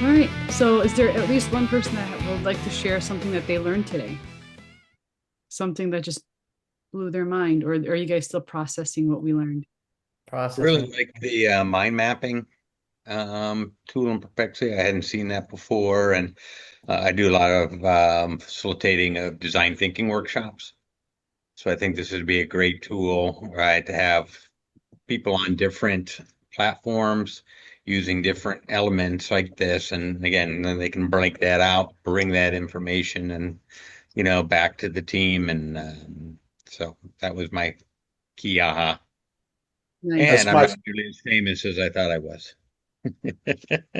All right. So, is there at least one person that would like to share something that they learned today? Something that just blew their mind, or are you guys still processing what we learned? Really Processing. like the mind mapping tool in Perplexity. I hadn't seen that before, and I do a lot of facilitating of design thinking workshops. So I think this would be a great tool, right, to have people on different platforms using different elements like this, and again, then they can break that out, bring that information, and back to the team, and so that was my key aha. Nice. And That's I'm my not nearly as famous as I thought I was.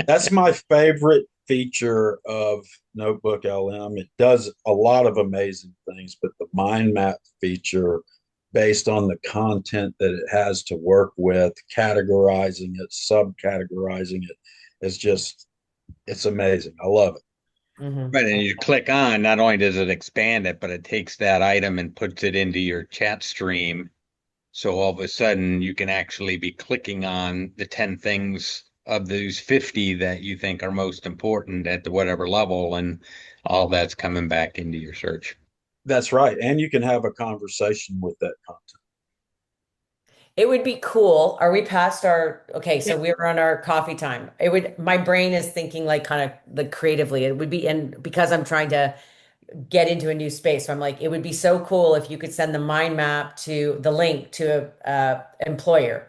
that's my favorite feature of Notebook LM. It does a lot of amazing things, but the mind map feature, based on the content that it has to work with, categorizing it, subcategorizing it, is just it's amazing. I love it. Right, and you click on, not only does it expand it, but it takes that item and puts it into your chat stream. So all of a sudden you can actually be clicking on the 10 things of those 50 that you think are most important at the whatever level, and all that's coming back into your search. That's right. And you can have a conversation with that content. It would be cool. Are we past our, okay, Yeah. so we were on our coffee time. My brain is thinking like kind of like creatively. It would be, and because I'm trying to get into a new space, so I'm like, it would be so cool if you could send the mind map to the link to a employer.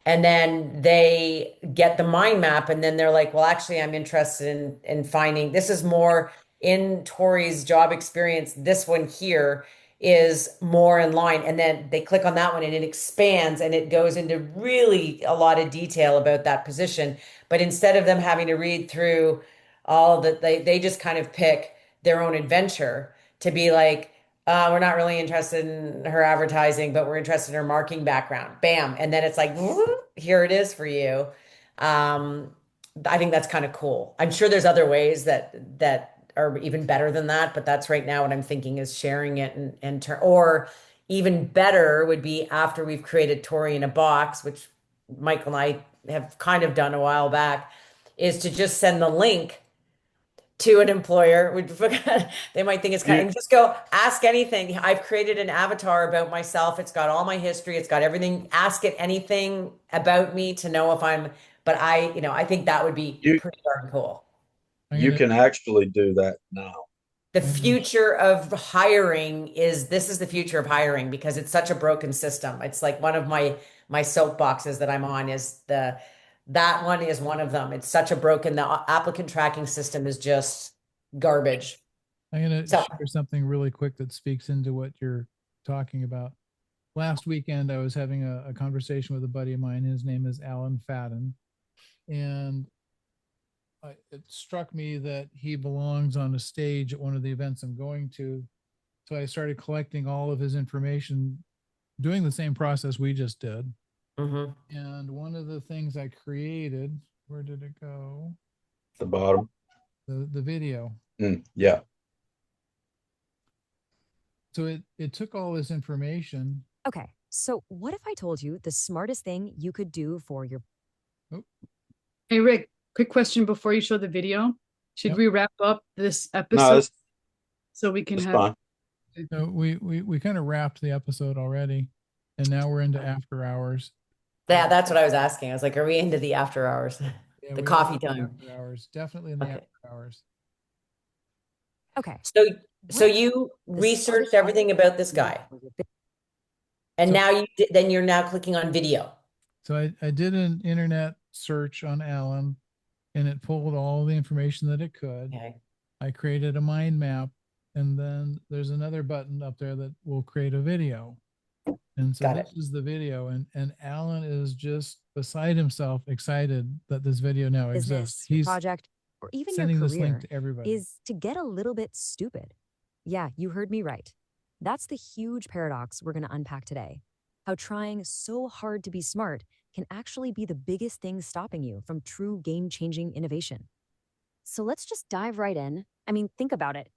And then they get the mind map, and then they're like, well, actually, I'm interested in finding this is more in Tori's job experience. This one here is more in line. And then they click on that one and it expands and it goes into really a lot of detail about that position. But instead of them having to read through all that, they just kind of pick their own adventure to be like, we're not really interested in her advertising, but we're interested in her marketing background. Bam. And then it's like, here it is for you. Um, I think that's kind of cool. I'm sure there's other ways that are even better than that, but that's right now what I'm thinking is sharing it or even better would be after we've created Tori in a box, which Michael and I have kind of done a while back, is to just send the link to an employer. They might think it's kind of, You and just go ask anything. I've created an avatar about myself. It's got all my history. It's got everything. Ask it anything about me to know if I'm, but I think that would be you pretty darn cool. I'm you gonna, can actually do that now. The I'm gonna, future of hiring this is the future of hiring because it's such a broken system. It's like one of my soapboxes that I'm on is that one is one of them. It's such a broken, the applicant tracking system is just garbage. I'm gonna So share something really quick that speaks into what you're talking about. Last weekend, I was having a conversation with a buddy of mine. His name is Alan Fadden, and it struck me that he belongs on a stage at one of the events I'm going to. So I started collecting all of his information, doing the same process we just did. mhm. And one of the things I created, where did it go? The bottom. The video. Yeah. So it took all this information. Okay, so what if I told you the smartest thing you could do for your Oh, Hey, Rick, quick question before you show the video. Should yep. we wrap up this No, episode so we can it's have? fine. So we kind of wrapped the episode already, and now we're into after hours. Yeah, that's what I was asking. I was like, are we into the after hours? Yeah, The we are coffee in the time. after hours. Definitely in the Okay. after hours. Okay, So what you the researched smartest everything about this thing guy, for your business? and So now then you're now clicking on video. so I did an internet search on Alan, and it pulled all the information that it could. Okay. I created a mind map, and then there's another button up there that will create a video. And so Got this it. is the video, and Alan is just beside himself, excited that this video now exists. Business, your He's project, or even your sending this link career to everybody. is to get a little bit stupid. Yeah, you heard me right. That's the huge paradox we're going to unpack today. How trying so hard to be smart can actually be the biggest thing stopping you from true game-changing innovation. So let's just dive right in. I mean, think about it.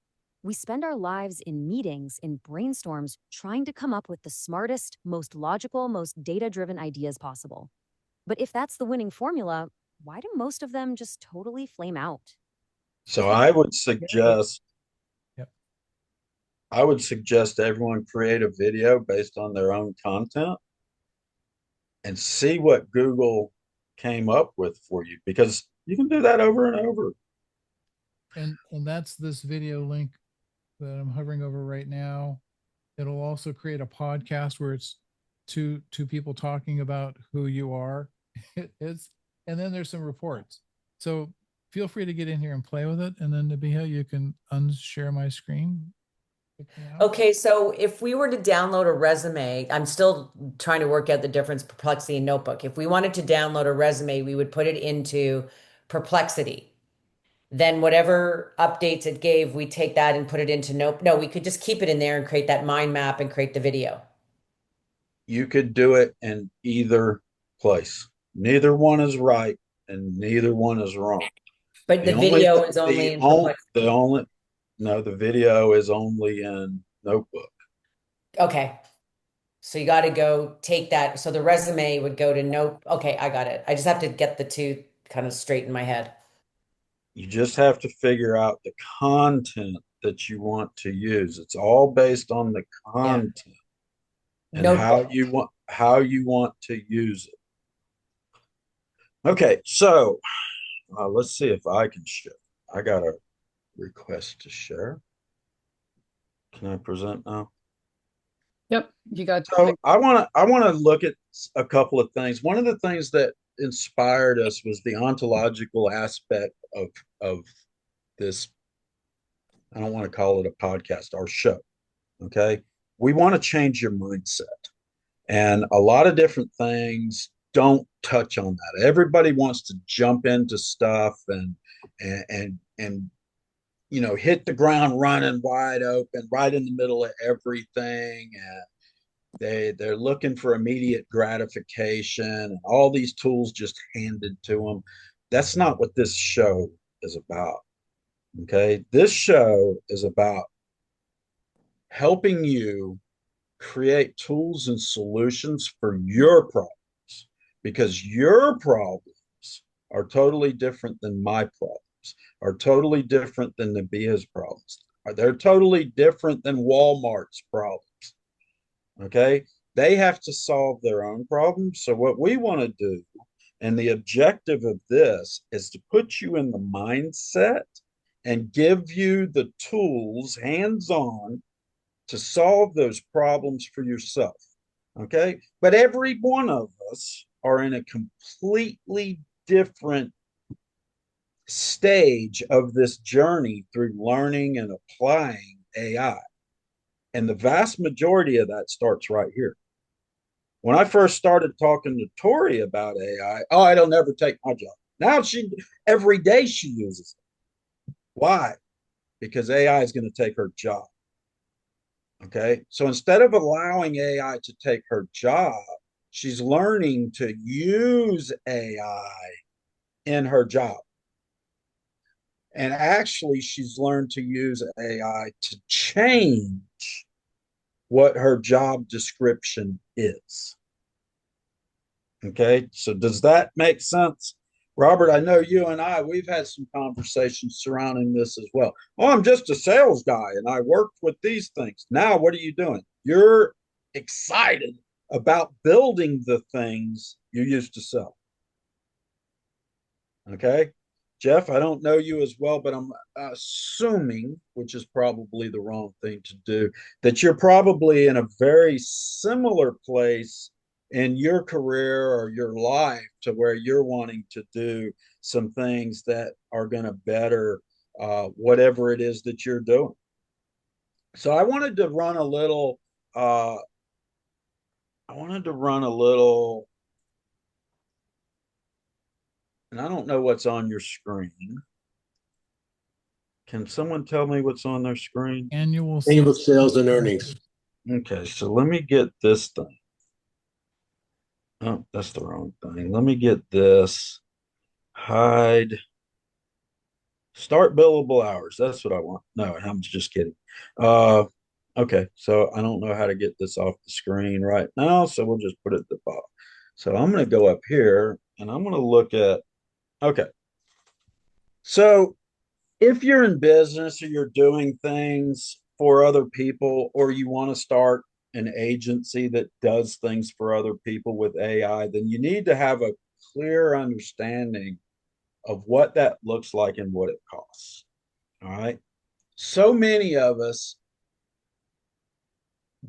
We spend our lives in meetings, in brainstorms, trying to come up with the smartest, most logical, most data-driven ideas possible. But if that's the winning formula, why do most of them just totally flame out? So I would Yep. suggest everyone create a video based on their own content and see what Google came up with for you, because you can do that over and over. And that's this video link that I'm hovering over right now. It'll also create a podcast where it's two people talking about who you are. It's and then there's some reports. So feel free to get in here and play with it. And then Nabiha, you can unshare my screen. Okay, so if we were to download a resume, I'm still trying to work out the difference Perplexity and Notebook. If we wanted to download a resume, we would put it into Perplexity. Then whatever updates it gave, we take that and put it into Note. No, we could just keep it in there and create that mind map and create the video. You could do it in either place. Neither one is right and neither one is wrong. But The the only video is only the in only Perplexity. the only no, the video is only in Notebook. Okay. So you got to go take that. So the resume would go to Note. Okay, I got it. I just have to get the two kind of straight in my head. You just have to figure out the content that you want to use. It's all based on the Yeah. content and Notebook. how you want to use it. Okay, so let's see if I can share. I got a request to share. Can I present now? Yep, you got. So I want to look at a couple of things. One of the things that inspired us was the ontological aspect of this. I don't want to call it a podcast, our show. Okay. We want to change your mindset. And a lot of different things don't touch on that. Everybody wants to jump into stuff and hit the ground running wide open, right in the middle of everything. And they're looking for immediate gratification and all these tools just handed to them. That's not what this show is about. Okay. This show is about helping you create tools and solutions for your problems, because your problems are totally different than my problems, are totally different than Nabia's problems. They're totally different than Walmart's problems. Okay. They have to solve their own problems. So, what we want to do, and the objective of this, is to put you in the mindset and give you the tools hands on to solve those problems for yourself. Okay. But every one of us are in a completely different stage of this journey through learning and applying AI. And the vast majority of that starts right here. When I first started talking to Tori about AI, oh, it'll never take my job. Now every day she uses it. Why? Because AI is going to take her job. Okay. So instead of allowing AI to take her job, she's learning to use AI in her job. And actually, she's learned to use AI to change what her job description is. Okay. So does that make sense? Robert, I know you and we've had some conversations surrounding this as well. Oh, I'm just a sales guy and I worked with these things. Now, what are you doing? You're excited about building the things you used to sell. Okay. Jeff, I don't know you as well, but I'm assuming, which is probably the wrong thing to do, that you're probably in a very similar place in your career or your life to where you're wanting to do some things that are going to better whatever it is that you're doing. So I wanted to run a little, and I don't know what's on your screen. Can someone tell me what's on their screen? Annual sales and earnings. Okay, so let me get this thing. Oh, that's the wrong thing. Let me get this. Hide. Start billable hours. That's what I want. No, I'm just kidding. Okay, so I don't know how to get this off the screen right now, so we'll just put it at the bottom. So I'm going to go up here and I'm going to look at Okay. So if you're in business or you're doing things for other people, or you want to start an agency that does things for other people with AI, then you need to have a clear understanding of what that looks like and what it costs. All right. So many of us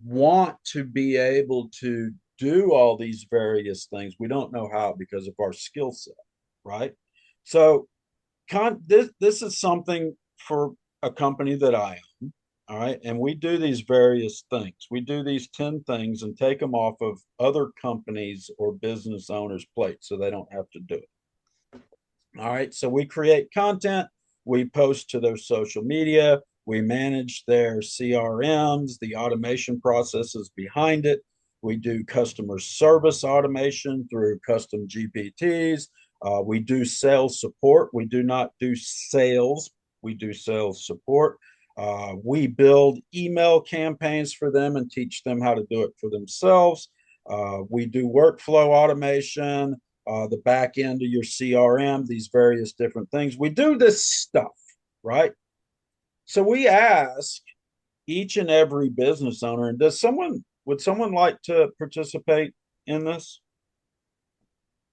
want to be able to do all these various things. We don't know how because of our skill set, right? So this is something for a company that I own. All right. And we do these various things. We do these 10 things and take them off of other companies or business owners' plates so they don't have to do it. All right. So we create content, we post to their social media, we manage their CRMs, the automation processes behind it. We do customer service automation through custom GPTs. We do sales support. We do not do sales, we do sales support. We build email campaigns for them and teach them how to do it for themselves. We do workflow automation, the back end of your CRM, these various different things. We do this stuff, right? So we ask each and every business owner, and would someone like to participate in this?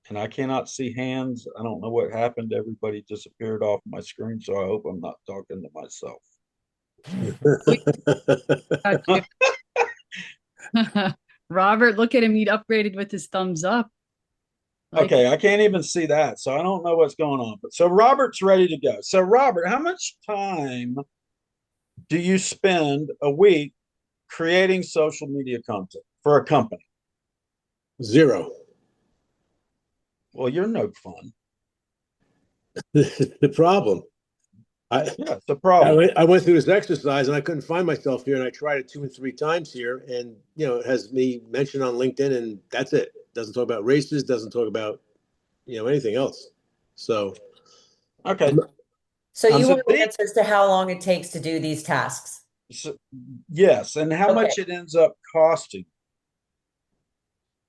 And I cannot see hands. I don't know what happened. Everybody disappeared off my screen, so I hope I'm not talking to myself. Got you. Robert, look at him. He'd upgraded with his thumbs up. Like Okay, I can't even see that, so I don't know what's going on. But so Robert's ready to go. So Robert, how much time do you spend a week creating social media content for a company? 0. Well, you're no fun. The problem. Yeah, it's a problem. I went through this exercise and I couldn't find myself here, and I tried it 2 and 3 times here, and it has me mentioned on LinkedIn, and that's it. Doesn't talk about races, doesn't talk about anything else. So Okay. So you So want answers to how long it takes to do these tasks? yes, and how Okay. much it ends up costing.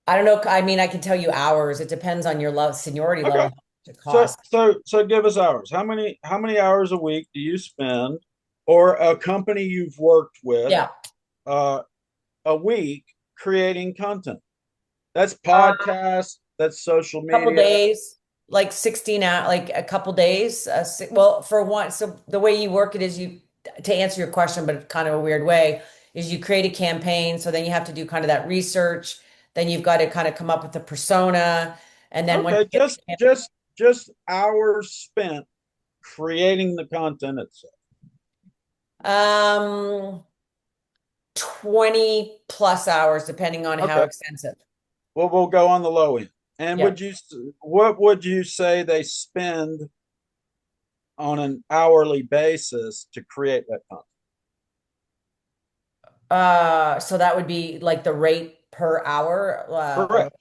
I don't know. I mean, I can tell you hours. It depends on your seniority level, how Okay. much it So costs. so give us hours. How many hours a week do you spend, or a company you've worked with, Yeah. a week creating content? That's Um, podcasts, that's social Couple media. days, like 16 out, like a couple days. Well, for one, so the way you work it is to answer your question, but kind of a weird way, is you create a campaign. So then you have to do kind of that research. Then you've got to kind of come up with a persona. And then once Okay, you get just hours spent creating the content itself. the 20 plus hours, depending on how Okay. extensive. Well, we'll go on the low end. And Yeah. what would you say they spend on an hourly basis to create that content? So that would be like the rate per hour. Correct.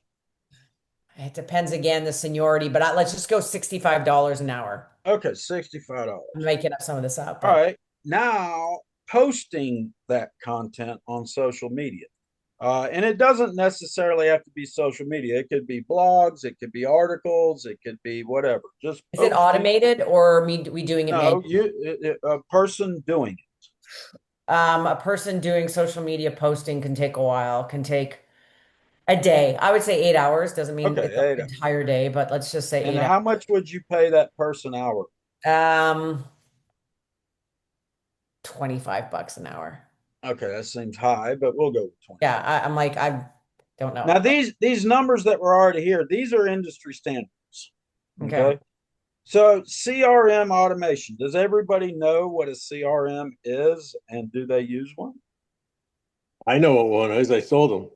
It depends again, the seniority, but let's just go $65 an hour. Okay, $65. I'm making up some of this up, All but right. Now, posting that content on social media. And it doesn't necessarily have to be social media. It could be blogs, it could be articles, it could be whatever. Just is it posting. automated or we doing it No, manually? a person doing it. A person doing social media posting can take a while, can take a day. I would say 8 hours. Doesn't mean Okay, it's an 8 hours. entire day, but let's just say And 8 how much would you pay that person hour? hours. 25 bucks an hour. Okay, that seems high, but we'll go with 20. Yeah, I'm like, I don't know. Now these numbers that were already here, these are industry standards. Okay. Okay. So CRM automation. Does everybody know what a CRM is, and do they use one? I know what one is. I sold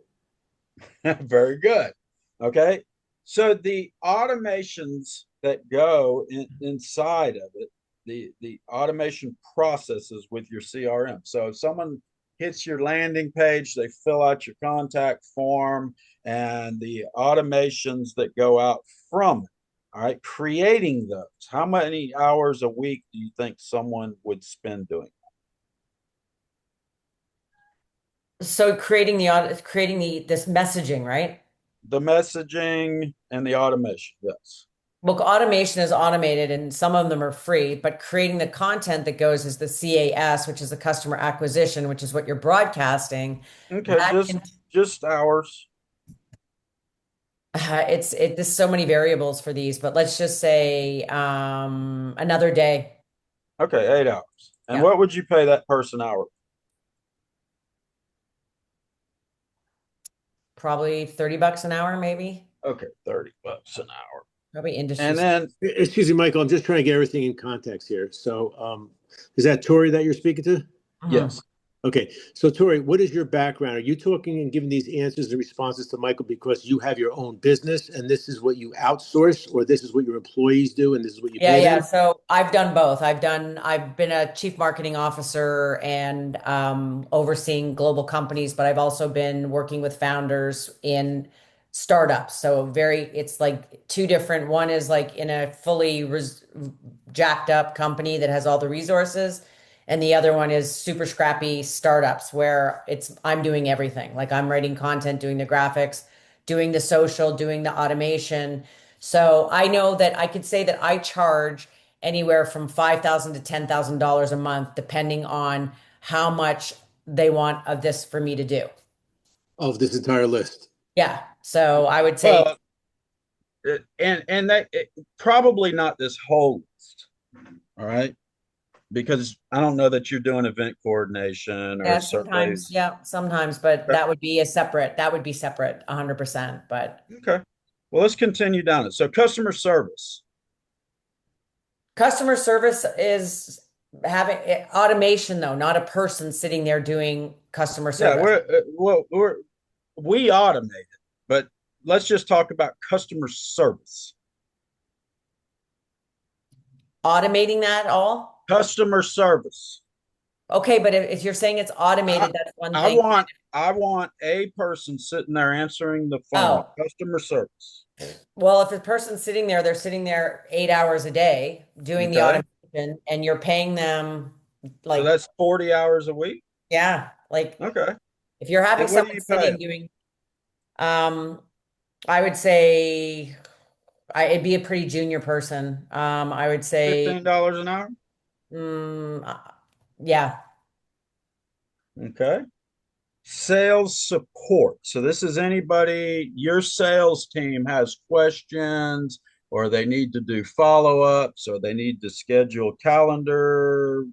them. Very good. Okay. So the automations that go inside of it, the automation processes with your CRM. So if someone hits your landing page, they fill out your contact form, and the automations that go out from it. All right, creating those. How many hours a week do you think someone would spend doing So creating this messaging, right? the messaging and the automation? Yes. Well, automation is automated and some of them are free, but creating the content that goes is the CAS, which is the customer acquisition, which is what you're broadcasting. Okay, That can, just hours. there's so many variables for these, but let's just say another day. Okay, 8 hours. And Yeah, what would you pay that person hour? probably $30 an hour, maybe. Okay, $30 an hour. Probably industry. And then Excuse me, Michael, I'm just trying to get everything in context here. So, is that Tori that you're speaking to? Mhm. yes. Okay, so Tori, what is your background? Are you talking and giving these answers and responses to Michael because you have your own business and this is what you outsource, or this is what your employees do and this is what you Yeah, pay yeah. them? So I've done both. I've been a chief marketing officer and overseeing global companies, but I've also been working with founders in startups. So it's like two different. One is like in a fully jacked up company that has all the resources, and the other one is super scrappy startups where I'm doing everything. Like I'm writing content, doing the graphics, doing the social, doing the automation. So I know that I could say that I charge anywhere from $5,000 to $10,000 a month, depending on how much they want of this for me to do. Of this entire list? Yeah. So I would say, Well, and probably not this whole list. All right. Because I don't know that you're doing event coordination or yeah, sometimes, surveys. yeah, sometimes, but that would be separate 100%. But Okay. Well, let's continue down it. So customer service. customer service is having automation, though, not a person sitting there doing customer Yeah, service. we automate it, but let's just talk about customer service. Automating that all? Customer service. Okay, but if you're saying it's I, automated, that's one I thing. want I want a person sitting there answering the phone. Oh, Customer service. well, if a person's sitting there, they're sitting there 8 hours a day doing the Okay. automation, and you're paying them So like, that's 40 hours a week. yeah, like Okay. if you're having And what do someone you pay sitting them? doing, um, I would say it'd be a pretty junior person. I would say, $15 an hour. mm, yeah, Okay. Sales support. So this is anybody, your sales team has questions or they need to do follow-ups or they need to schedule calendar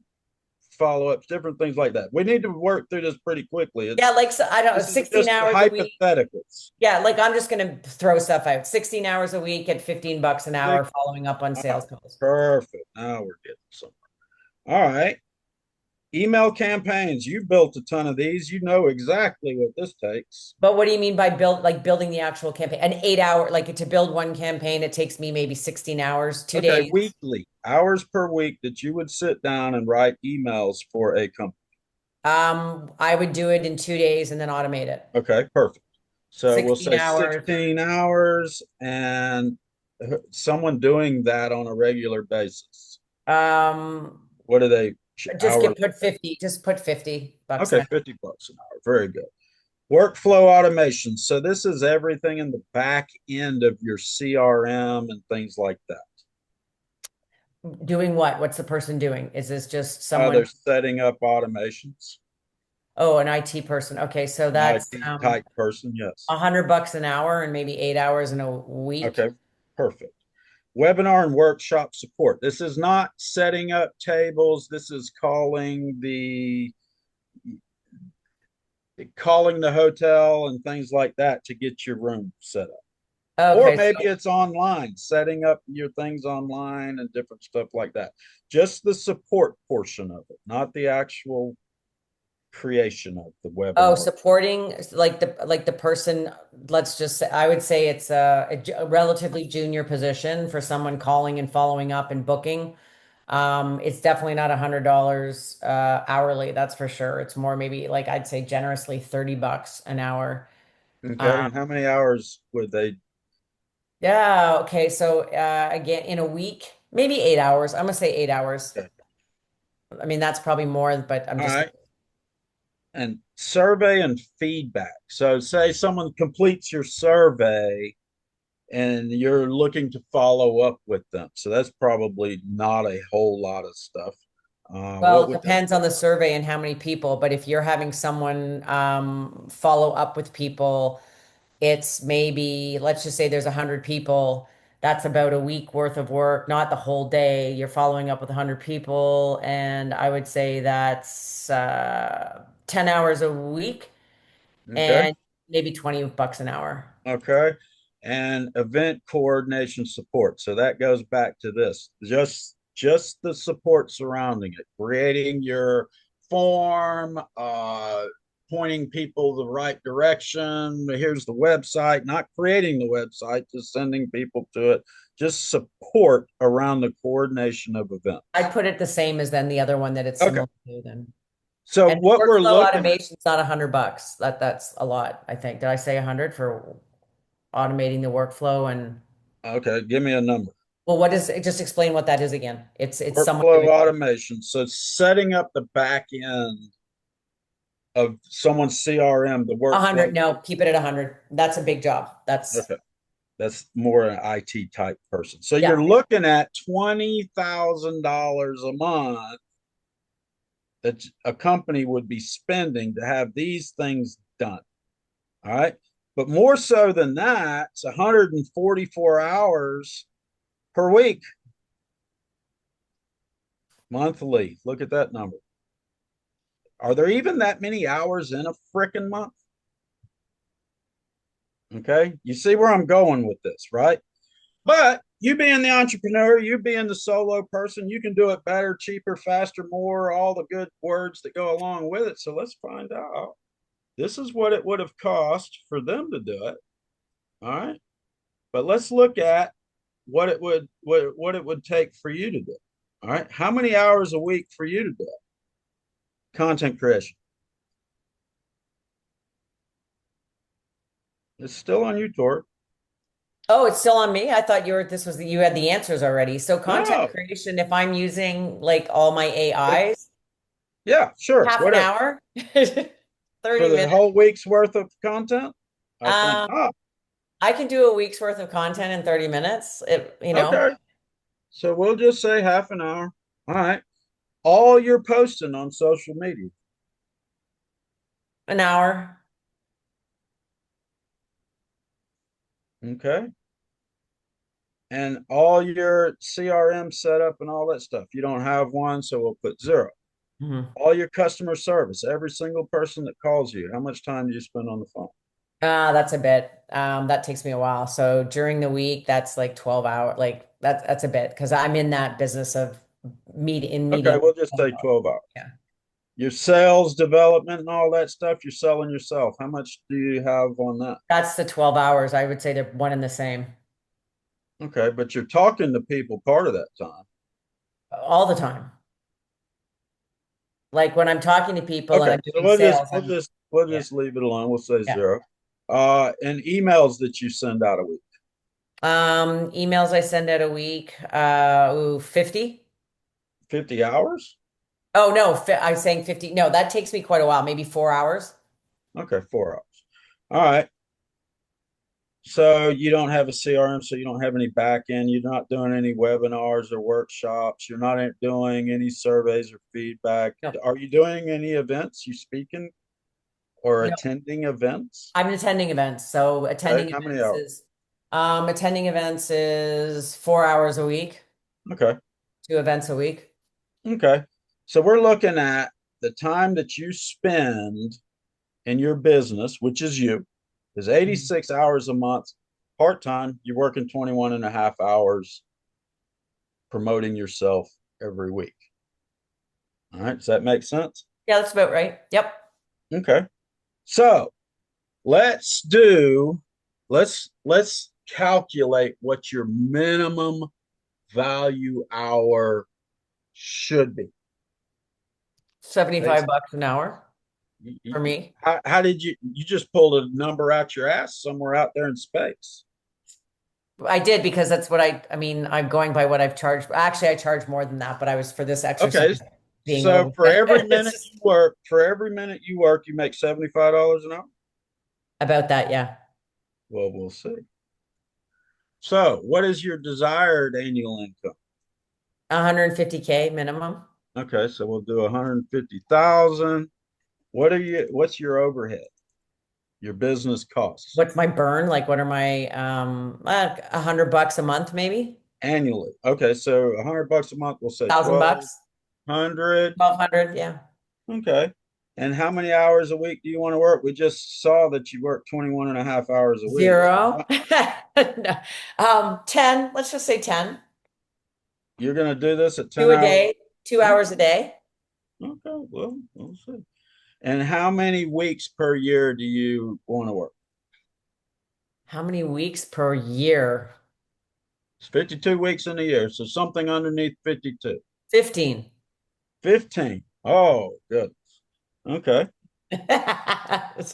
follow-ups, different things like that. We need to work through this pretty quickly. yeah, like so, I don't know, This is 16 just hours a week. hypotheticals. Yeah, like I'm just gonna throw stuff out. 16 hours a week at $15 an hour, following up on All sales right, calls. perfect. Now we're getting somewhere. All right. Email campaigns. You built a ton of these. You know exactly what this takes. But what do you mean by building the actual campaign? An 8 hour, like to build one campaign, it takes me maybe 16 hours, two Okay, days. weekly, hours per week that you would sit down and write emails for a company. I would do it in 2 days and then automate it. Okay, perfect. So we'll 16 say hours. 16 hours and someone doing that on a regular basis. Um, What do they hourly? just put $50 Okay, an $50 an hour. Very good. Workflow automation. So this is everything in the back end of your CRM and things like that. hour. Doing what? What's the person doing? Is this just They're someone? setting up automations. Oh, an IT person. Okay, so An that's IT type person, yes. $100 an hour and maybe 8 hours in a week. Okay, perfect. Webinar and workshop support. This is not setting up tables. This is calling the hotel and things like that to get your room set up. Or Okay, maybe so it's online, setting up your things online and different stuff like that. Just the support portion of it, not the actual creation of the oh, webinar. supporting like the person, let's just say, I would say it's a relatively junior position for someone calling and following up and booking. It's definitely not $100 hourly, that's for sure. It's more maybe like I'd say generously $30 an hour. Okay, and Um, how many hours would they? yeah, okay. So again, in a week, maybe 8 hours. I'm gonna say 8 hours. Okay. I mean, that's probably more, but I'm All just right. And survey and feedback. So say someone completes your survey and you're looking to follow up with them. So that's probably not a whole lot of stuff. Well, What it would that depends on the survey and how many people, but if you're having someone follow up with people, it's maybe, let's just say there's 100 people. That's about a week worth of work, not the whole day. You're following up with 100 people, and I would say that's 10 hours a week Okay. and maybe $20 an hour. Okay. And event coordination support. So that goes back to this. Just the support surrounding it, creating your form, pointing people the right direction. Here's the website, not creating the website, just sending people to it. Just support around the coordination of events. I'd put it the same as then the other one that it's Okay. similar to then. So And what we're workflow looking at, automation's not $100. That's a lot, I think. Did I say 100 for automating the workflow? And okay, give me a number. well, what is it? Just explain what that is again. It's someone Workflow doing automation. So setting up the back end of someone's CRM, the workflow. 100. No, keep it at 100. That's a big job. That's Okay. That's more an IT type person. So yeah. you're looking at $20,000 a month that a company would be spending to have these things done. All right. But more so than that, it's 144 hours per week monthly. Look at that number. Are there even that many hours in a freaking month? Okay. You see where I'm going with this, right? But you being the entrepreneur, you being the solo person, you can do it better, cheaper, faster, more, all the good words that go along with it. So let's find out. This is what it would have cost for them to do it. All right. But let's look at what it would take for you to do it. All right. How many hours a week for you to do it? Content creation. It's still on you, Tor. Oh, it's still on me. I thought you had the answers already. So content No. creation, if I'm using like all my AIs, Yeah, sure. half an Whatever. hour, For 30 the minutes. whole week's worth of content, I think, Um, I can do a week's worth of content in 30 minutes. okay. So we'll just say half an hour. All right. All you're posting on social media. An hour. Okay. And all your CRM setup and all that stuff. You don't have one, so we'll put 0. Mhm. All your customer service, every single person that calls you, how much time do you spend on the phone? That's a bit. That takes me a while. So during the week, that's like 12 hours. Like that's a bit because I'm in that business of Okay, meeting. we'll just say 12 hours. Yeah. Your sales development and all that stuff, you're selling yourself. How much do you have on that? That's the 12 hours. I would say they're one and the same Okay, but you're talking to people part of that time. all the time. Like when I'm talking to people and Okay, I'm so doing sales, we'll yeah, just leave it alone. We'll say yeah. 0. And emails that you send out a week. Emails I send out a week, 50. 50 hours? Oh no, I'm saying 50. No, that takes me quite a while, maybe 4 hours. Okay, 4 hours. All right. So you don't have a CRM, so you don't have any back end. You're not doing any webinars or workshops. You're not doing any surveys or feedback. No, Are you doing any events? You speaking or no, attending events? I'm attending events. So Okay, how many hours? attending events is 4 hours a week, Okay. 2 events a week. Okay. So we're looking at the time that you spend in your business, which is you, is 86 hours a month. Part time, you're working 21 and a half hours promoting yourself every week. All right. Does that make sense? Yeah, that's about right. Yep. Okay. So let's do, let's calculate what your minimum value hour should be. 75 bucks an hour for me. How did you just pulled a number out your ass somewhere out there in space? I did because that's what I mean, I'm going by what I've charged. Actually, I charge more than that, but I was for this Okay. exercise being So over. for every It's minute just you work, you make $75 an hour. about that, yeah. Well, we'll see. So what is your desired annual income? 150K minimum. Okay, so we'll do 150,000. What's your overhead? Your business costs What's my burn? Like, what are my $100 a month, maybe? annually. Okay, so $100 a month, we'll say $1,000, 1,200. 1,200, yeah. Okay. And how many hours a week do you want to work? We just saw that you work 21 and a half hours a week. Zero. No. 10, let's just say 10. You're going to do this at 10 Two a hours? day, 2 hours a day. Okay, well, we'll see. And how many weeks per year do you want to work? How many weeks per year? It's 52 weeks in a year, so something underneath 52. 15. 15. Oh, good. Okay.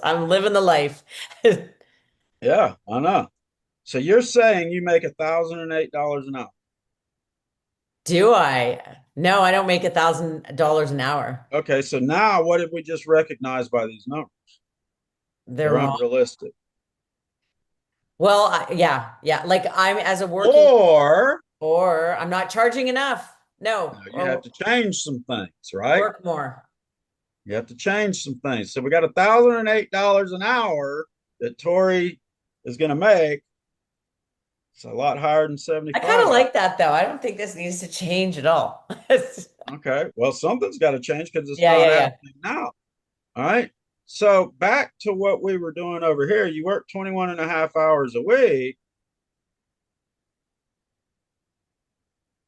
I'm living the life. Yeah, I know. So you're saying you make $1,008 an hour. Do I? No, I don't make $1,000 an hour. Okay, so now what did we just recognize by these numbers? They're They're wrong. unrealistic. Well, yeah, yeah. Like I'm as a working, Or or I'm not charging enough. No, you have or to change some things, right? work more. You have to change some things. So we got $1,008 an hour that Tori is going to make. It's a lot higher than I kind 75. of like that though. I don't think this needs to change at all. Okay. Well, something's got to change because it's Yeah, not yeah, yeah. happening now. All right. So back to what we were doing over here. You work 21 and a half hours a week.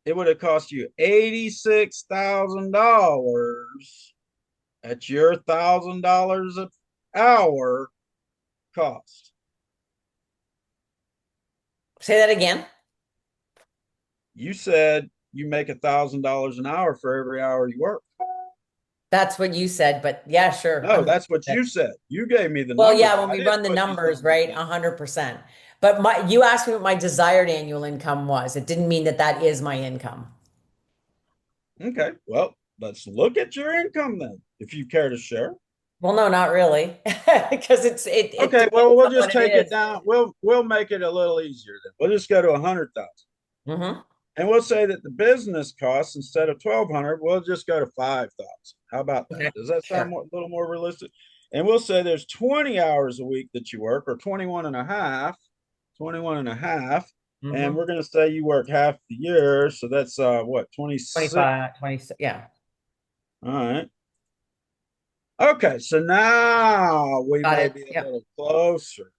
It would have cost you $86,000 at your $1,000 an hour cost. Say that again. You said you make $1,000 an hour for every hour you work. That's what you said, but yeah, sure. No, that's what you said. You gave me the Well, numbers. yeah, when I we didn't run the put these numbers, numbers right? in. 100%. But you asked me what my desired annual income was. It didn't mean that that is my income. Okay, well, let's look at your income then, if you care to share. Well, no, not really. Because it Okay, well, depends we'll on just what it take it is. down. We'll make it a little easier then. We'll just go to 100,000. Mm-hmm. And we'll say that the business costs instead of 1,200, we'll just go to 5,000. How about that? Okay. Does that sound Sure. a little more realistic? And we'll say there's 20 hours a week that you work, or 21 and a half, 21 and a half. And Mm-hmm. we're going to say you work half the year. So that's what, 26? 25, 26. Yeah. All right. Okay. So now we Got may it. be a Yep. little closer.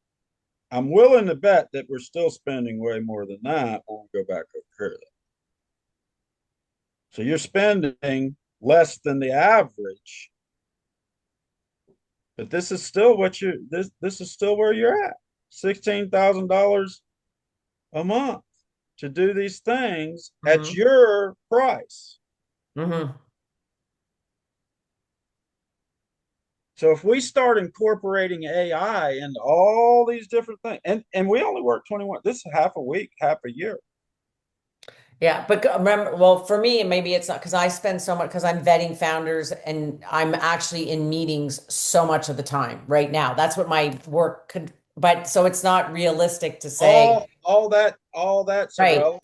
I'm willing to bet that we're still spending way more than that when we go back over here. So you're spending less than the average, but this is still what you this is still where you're at. $16,000 a month to do these things at Mm-hmm. your price. Mm-hmm. So if we start incorporating AI into all these different things, and we only work 21, this is half a week, half a year. Yeah, but remember, well, for me, maybe it's not because I spend so much because I'm vetting founders and I'm actually in meetings so much of the time right now. That's what my work could, but so it's not realistic to say, All that's right. irrelevant.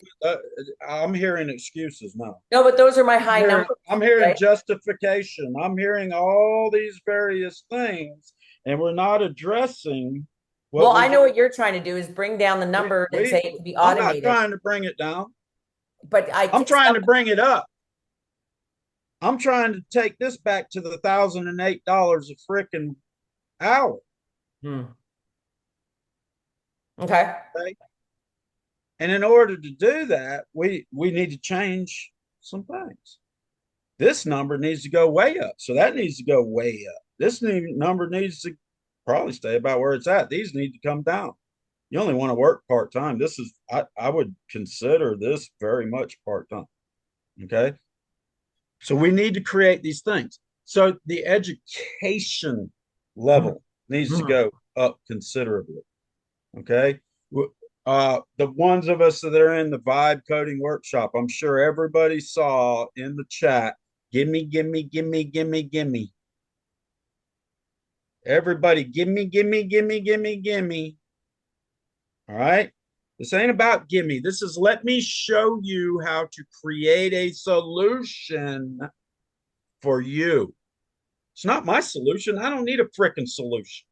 I'm hearing excuses now. No, but those are my I'm high hearing, numbers, I'm hearing right? justification. I'm hearing all these various things, and we're not addressing Well, what we I know just what you're trying to do is bring down the numbers and say it can be I'm not automated, trying to bring it down. but I'm trying to bring it up. I'm trying to take this back to the $1,008 a freaking hour. Hmm. Okay. Okay? And in order to do that, we need to change some things. This number needs to go way up. So that needs to go way up. This number needs to probably stay about where it's at. These need to come down. You only want to work part-time. This is, I would consider this very much part-time. Okay. So we need to create these things. So the education level needs to Mhm. go up considerably. Okay. The ones of us that are in the vibe coding workshop, I'm sure everybody saw in the chat, gimme, gimme, gimme, gimme, gimme. Everybody, gimme, gimme, gimme, gimme, gimme. All right. This ain't about gimme. This is let me show you how to create a solution for you. It's not my solution. I don't need a frickin' solution.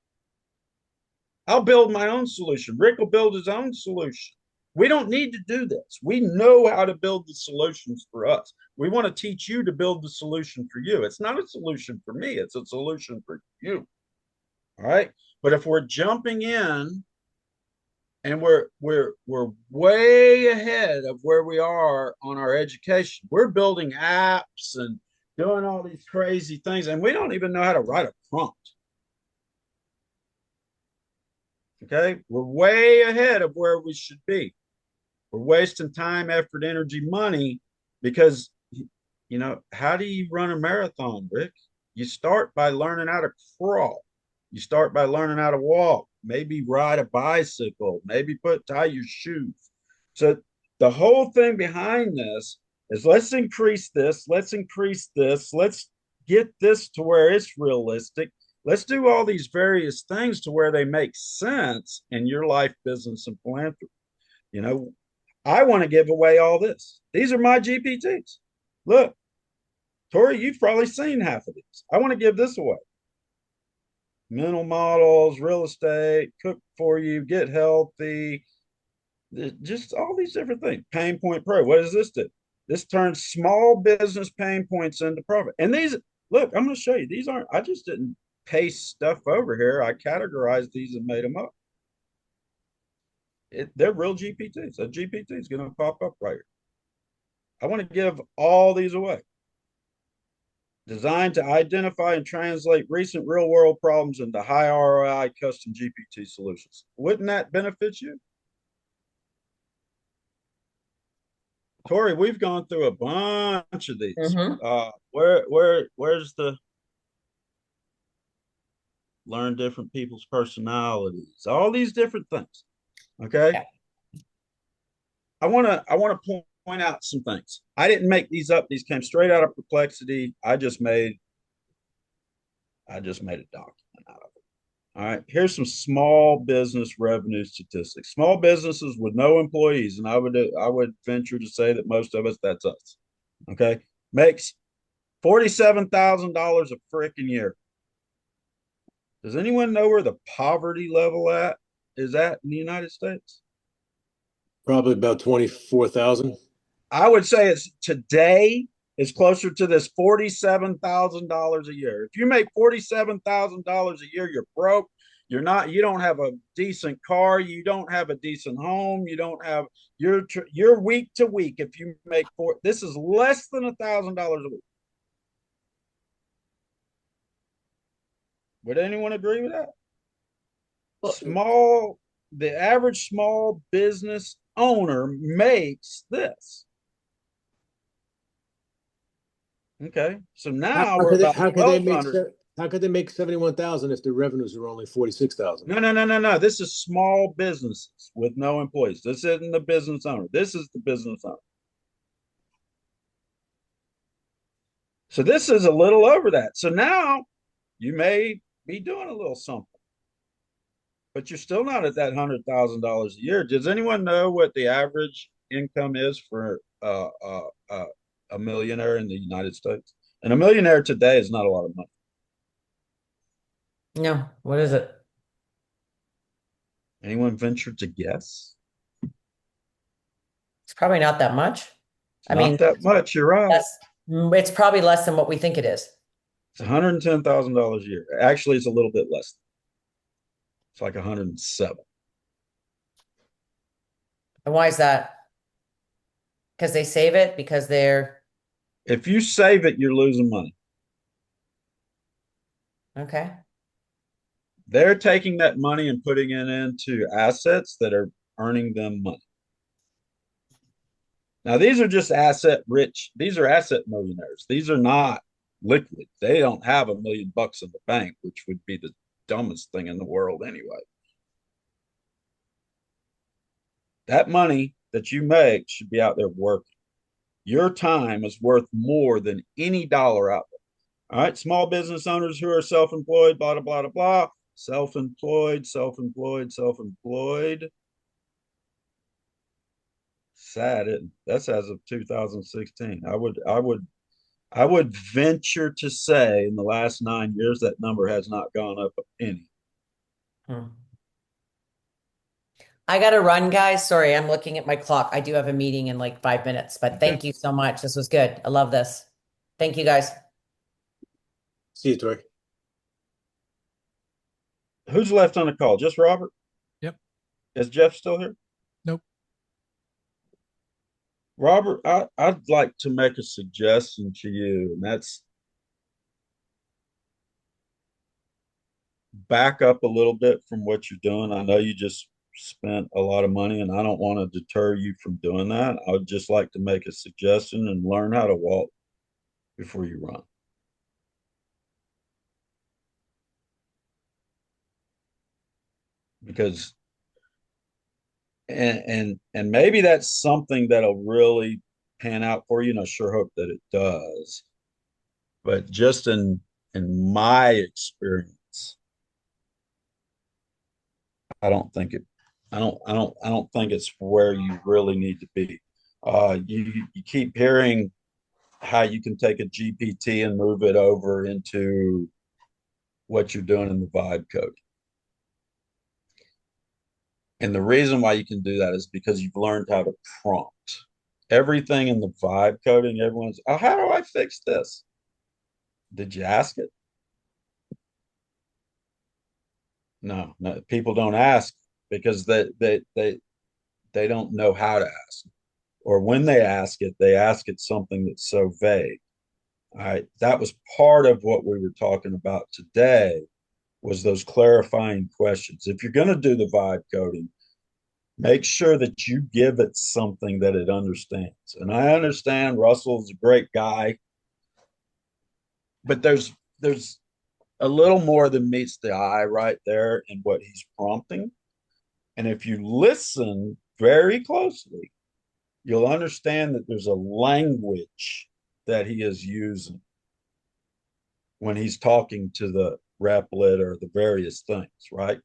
I'll build my own solution. Rick will build his own solution. We don't need to do this. We know how to build the solutions for us. We want to teach you to build the solution for you. It's not a solution for me, it's a solution for you. All right. But if we're jumping in and we're way ahead of where we are on our education, we're building apps and doing all these crazy things, and we don't even know how to write a prompt. Okay, we're way ahead of where we should be. We're wasting time, effort, energy, money because, how do you run a marathon, Rick? You start by learning how to crawl. You start by learning how to walk, maybe ride a bicycle, maybe tie your shoes. So the whole thing behind this is let's increase this, let's increase this, let's get this to where it's realistic. Let's do all these various things to where they make sense in your life, business, and philanthropy. I want to give away all this. These are my GPTs. Look, Tori, you've probably seen half of these. I want to give this away. Mental models, real estate, cook for you, get healthy, just all these different things. Pain Point Pro. What does this do? This turns small business pain points into profit. And these, look, I'm going to show you. These aren't, I just didn't paste stuff over here. I categorized these and made them up. They're real GPTs. A GPT is going to pop up right here. I want to give all these away. Designed to identify and translate recent real world problems into high ROI custom GPT solutions. Wouldn't that benefit you? Tori, we've gone through a bunch of these. Where's the learn different people's personalities? All these different things. Okay. Yeah. I want to point out some things. I didn't make these up. These came straight out of Perplexity. I just made a document out of it. All right. Here's some small business revenue statistics. Small businesses with no employees, and I would venture to say that most of us, that's us. Okay. Makes $47,000 a freaking year. Does anyone know where the poverty level is at in the United States? Probably about 24,000. I would say today is closer to this $47,000 a year. If you make $47,000 a year, you're broke. You don't have a decent car. You don't have a decent home. You don't have, you're week to week. If you make this is less than $1,000 a week. Would anyone agree with that? The average small business owner makes this. Okay, so now how could they make 71,000 if their revenues are only 46,000? No. This is small businesses with no employees. This isn't the business owner. This is the business owner. So this is a little over that. So now you may be doing a little something, but you're still not at that $100,000 a year. Does anyone know what the average income is for a millionaire in the United States? And a millionaire today is not a lot of money. No, what is it? Anyone venture to guess? It's probably not that much. Not that much. You're right. It's probably less than what we think it is. It's $110,000 a year. Actually, it's a little bit less. It's like 107. And why is that? Because they save it? Because if you save it, you're losing money. Okay. They're taking that money and putting it into assets that are earning them money. Now, these are just asset rich. These are asset millionaires. These are not liquid. They don't have $1 million in the bank, which would be the dumbest thing in the world anyway. That money that you make should be out there working. Your time is worth more than any dollar out there. All right, small business owners who are self-employed, blah, blah, blah, blah, blah. Self-employed. Sad. That's as of 2016. I would venture to say in the last 9 years that number has not gone up a penny. Hmm. I gotta run, guys. Sorry, I'm looking at my clock. I do have a meeting in like 5 minutes, but Okay. thank you so much. This was good. I love this. Thank you, guys. See you, Tori. Who's left on the call? Just Robert? Yep. Is Jeff still here? Nope. Robert, I'd like to make a suggestion to you, and that's back up a little bit from what you're doing. I know you just spent a lot of money, and I don't want to deter you from doing that. I would just like to make a suggestion and learn how to walk before you run. Because and maybe that's something that'll really pan out for you, and I sure hope that it does. But just in my experience, I don't think it. I don't think it's where you really need to be. You keep hearing how you can take a GPT and move it over into what you're doing in the vibe code. And the reason why you can do that is because you've learned how to prompt. Everything in the vibe coding, everyone's, oh, how do I fix this? Did you ask it? No, no, people don't ask because they don't know how to ask. Or when they ask it something that's so vague. All right. That was part of what we were talking about today was those clarifying questions. If you're going to do the vibe coding, make sure that you give it something that it understands. And I understand Russell's a great guy, but there's a little more than meets the eye right there in what he's prompting. And if you listen very closely, you'll understand that there's a language that he is using when he's talking to the replit or the various things, right?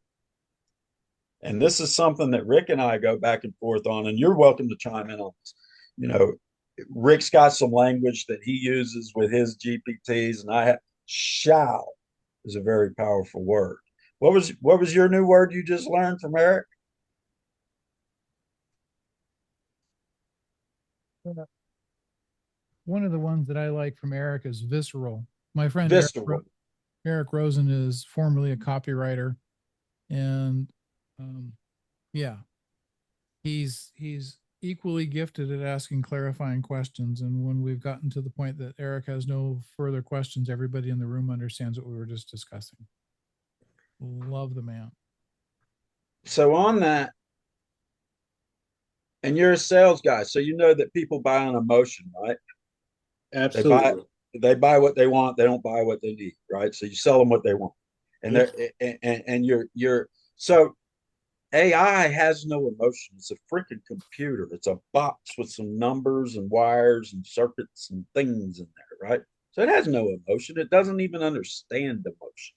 And this is something that Rick and I go back and forth on, and you're welcome to chime in on this. You know, Rick's got some language that he uses with his GPTs, and I have shall is a very powerful word. What was your new word you just learned from Eric? One of the ones that I like from Eric is visceral. My friend Visceral. Eric Rosen is formerly a copywriter, and yeah, he's equally gifted at asking clarifying questions. And when we've gotten to the point that Eric has no further questions, everybody in the room understands what we were just discussing. Love the man. So on that, and you're a sales guy, so you know that people buy on emotion, right? They buy Absolutely. they buy what they want, they don't buy what they need, right? So you sell them what they want. And Yep. they're and you're so AI has no emotion. It's a freaking computer. It's a box with some numbers and wires and circuits and things in there, right? So it has no emotion. It doesn't even understand emotion.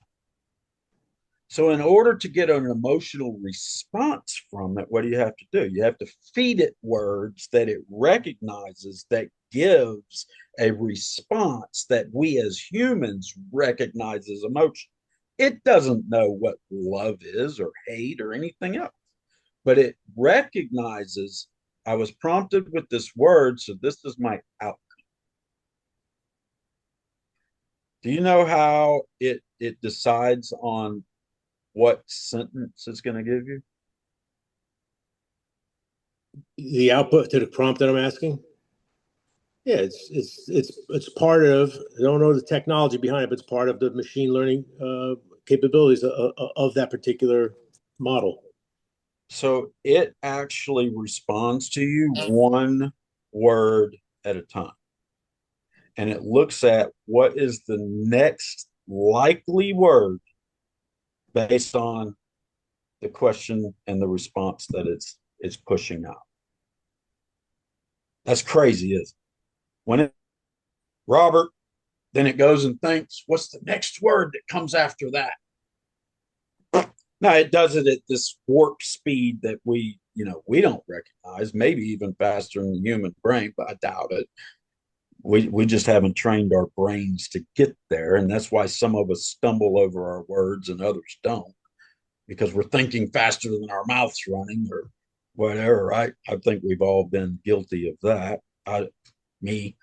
So, in order to get an emotional response from it, what do you have to do? You have to feed it words that it recognizes that gives a response that we as humans recognize as emotion. It doesn't know what love is or hate or anything else, but it recognizes I was prompted with this word, so this is my outcome. Do you know how it decides on what sentence it's going to give you? The output to the prompt that I'm asking. Yeah, it's part of. I don't know the technology behind it, but it's part of the machine learning capabilities of that particular model. So it actually responds to you one word at a time. And it looks at what is the next likely word based on the question and the response that it's pushing out. That's crazy, isn't it? When it Robert, then it goes and thinks, what's the next word that comes after that? Now it does it at this warp speed that we we don't recognize, maybe even faster than the human brain, but I doubt it. We just haven't trained our brains to get there. And that's why some of us stumble over our words and others don't, because we're thinking faster than our mouth's running or whatever, right? I think we've all been guilty of that. Me.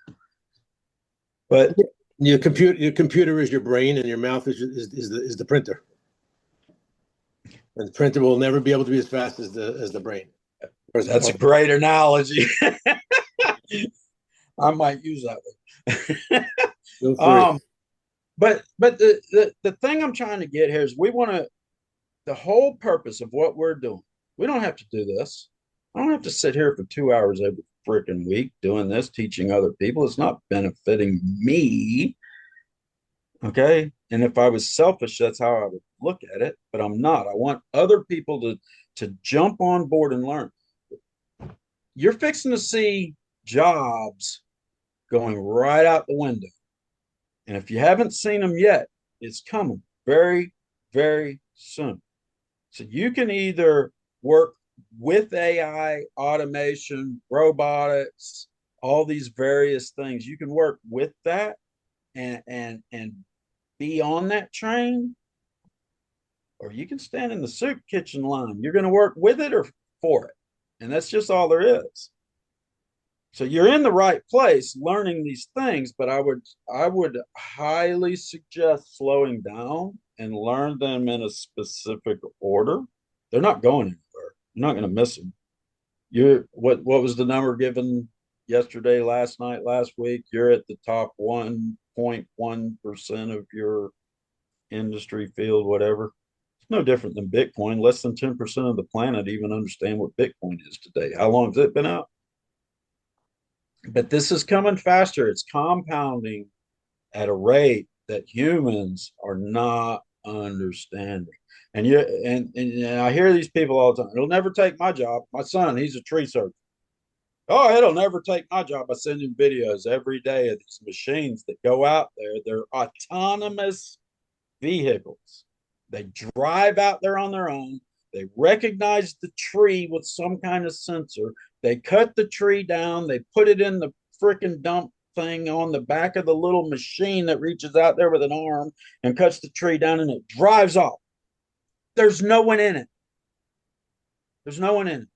But your computer is your brain, and your mouth is the printer. And the printer will never be able to be as fast as the brain. That's a great analogy. I might use that one. But the thing I'm trying to get here is the whole purpose of what we're doing. We don't have to do this. I don't have to sit here for 2 hours every freaking week doing this, teaching other people. It's not benefiting me. Okay. And if I was selfish, that's how I would look at it, but I'm not. I want other people to jump on board and learn. You're fixing to see jobs going right out the window. And if you haven't seen them yet, it's coming very, very soon. So you can either work with AI, automation, robotics, all these various things. You can work with that and be on that train, or you can stand in the soup kitchen line. You're going to work with it or for it. And that's just all there is. So you're in the right place learning these things, but I would highly suggest slowing down and learn them in a specific order. They're not going anywhere. You're not going to miss them. What was the number given yesterday, last night, last week? You're at the top 1.1% of your industry, field, whatever. It's no different than Bitcoin. Less than 10% of the planet even understand what Bitcoin is today. How long has it been out? But this is coming faster. It's compounding at a rate that humans are not understanding. And I hear these people all the time. It'll never take my job. My son, he's a tree surgeon. Oh, it'll never take my job. I send him videos every day of these machines that go out there. They're autonomous vehicles. They drive out there on their own. They recognize the tree with some kind of sensor. They cut the tree down. They put it in the freaking dump thing on the back of the little machine that reaches out there with an arm and cuts the tree down, and it drives off. There's no one in it. There's no one in it.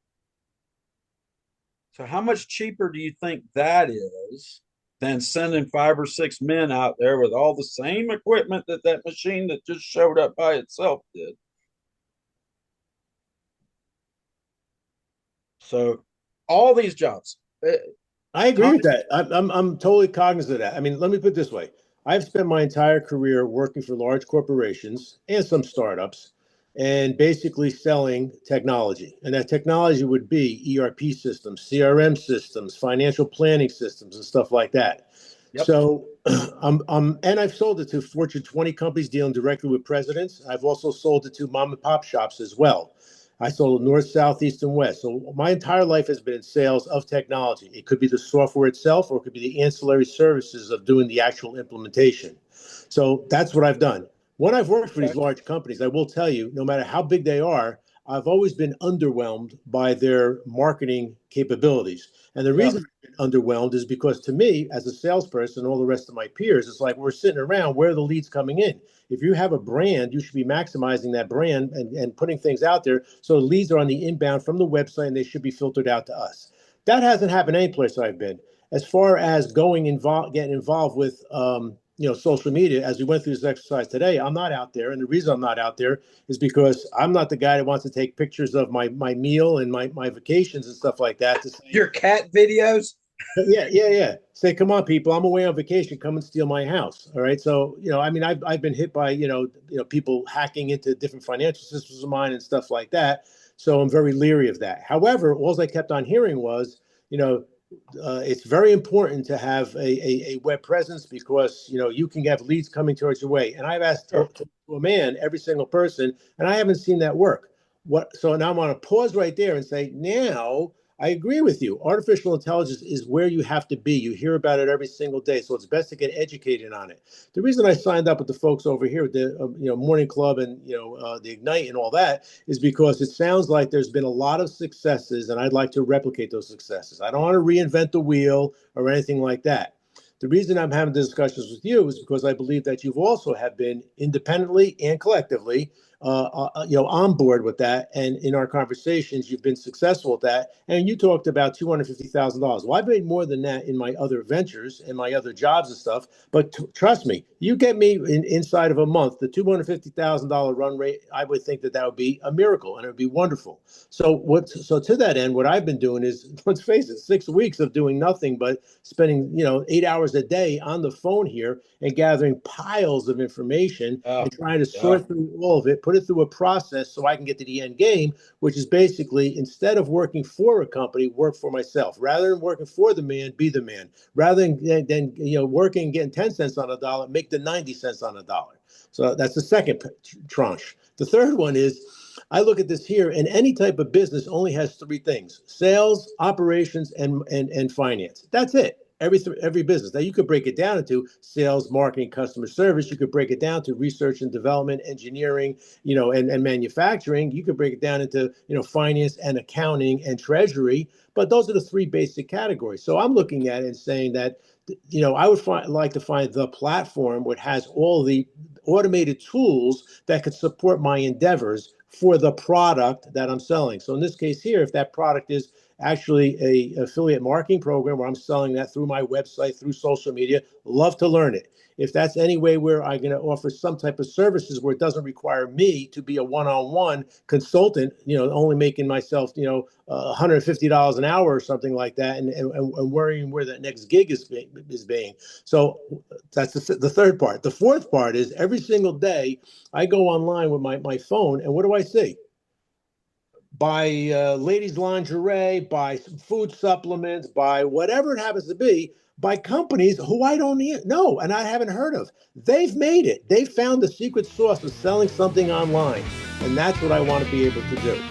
So how much cheaper do you think that is than sending 5 or 6 men out there with all the same equipment that machine that just showed up by itself did? So all these jobs. I agree with that. I'm totally cognizant of that. I mean, let me put it this way. I've spent my entire career working for large corporations and some startups and basically selling technology. And that technology would be ERP systems, CRM systems, financial planning systems, and stuff like that. Yep. So and I've sold it to Fortune 20 companies dealing directly with presidents. I've also sold it to mom and pop shops as well. I sold north, south, east, and west. So my entire life has been in sales of technology. It could be the software itself, or it could be the ancillary services of doing the actual implementation. So that's what I've done. When I've worked for these large companies, I will tell you, no matter how big they are, I've always been underwhelmed by their marketing capabilities. And the reason I'm underwhelmed is because, to me, as a salesperson and all the rest of my peers, it's like we're sitting around, where are the leads coming in? If you have a brand, you should be maximizing that brand and putting things out there so leads are on the inbound from the website and they should be filtered out to us. That hasn't happened any place I've been. As far as getting involved with social media, as we went through this exercise today, I'm not out there. And the reason I'm not out there is because I'm not the guy that wants to take pictures of my meal and my vacations and stuff like that. Your cat videos? Yeah. Say, come on, people, I'm away on vacation. Come and steal my house. All right. So, I mean, I've been hit by, people hacking into different financial systems of mine and stuff like that. So I'm very leery of that. However, all I kept on hearing was, it's very important to have a web presence because, you can have leads coming towards your way. And I've asked to a man, every single person, and I haven't seen that work. So now I'm going to pause right there and say, now I agree with you. Artificial intelligence is where you have to be. You hear about it every single day, so it's best to get educated on it. The reason I signed up with the folks over here at the Morning Club and the Ignite and all that is because it sounds like there's been a lot of successes, and I'd like to replicate those successes. I don't want to reinvent the wheel or anything like that. The reason I'm having the discussions with you is because I believe that you've also have been independently and collectively on board with that. And in our conversations, you've been successful at that. And you talked about $250,000. Well, I've made more than that in my other ventures and my other jobs and stuff. But trust me, you get me inside of a month, the $250,000 run rate, I would think that would be a miracle and it would be wonderful. So to that end, what I've been doing is, let's face it, 6 weeks of doing nothing but spending 8 hours a day on the phone here and gathering piles of information and trying to sort through all of it, put it through a process so I can get to the end game, which is basically, instead of working for a company, work for myself. Rather than working for the man, be the man. Rather than working and getting 10 cents on a dollar, make the 90 cents on a dollar. So that's the second tranche. The third one is, I look at this here, and any type of business only has three things: sales, operations, and finance. That's it. Every business. Now you could break it down into sales, marketing, customer service. You could break it down to research and development, engineering, and manufacturing. You could break it down into finance and accounting and treasury. But those are the three basic categories. So I'm looking at it and saying that I would like to find the platform which has all the automated tools that could support my endeavors for the product that I'm selling. So in this case here, if that product is actually a affiliate marketing program where I'm selling that through my website, through social media, love to learn it. If that's any way where I'm going to offer some type of services where it doesn't require me to be a one-on-one consultant, only making myself, $150 an hour or something like that, and worrying where that next gig is being. So that's the third part. The fourth part is every single day I go online with my phone, and what do I see? Buy ladies' lingerie, buy food supplements, buy whatever it happens to be, by companies who I don't know and I haven't heard of. They've made it. They found the secret sauce of selling something online. And that's what I want to be able to do.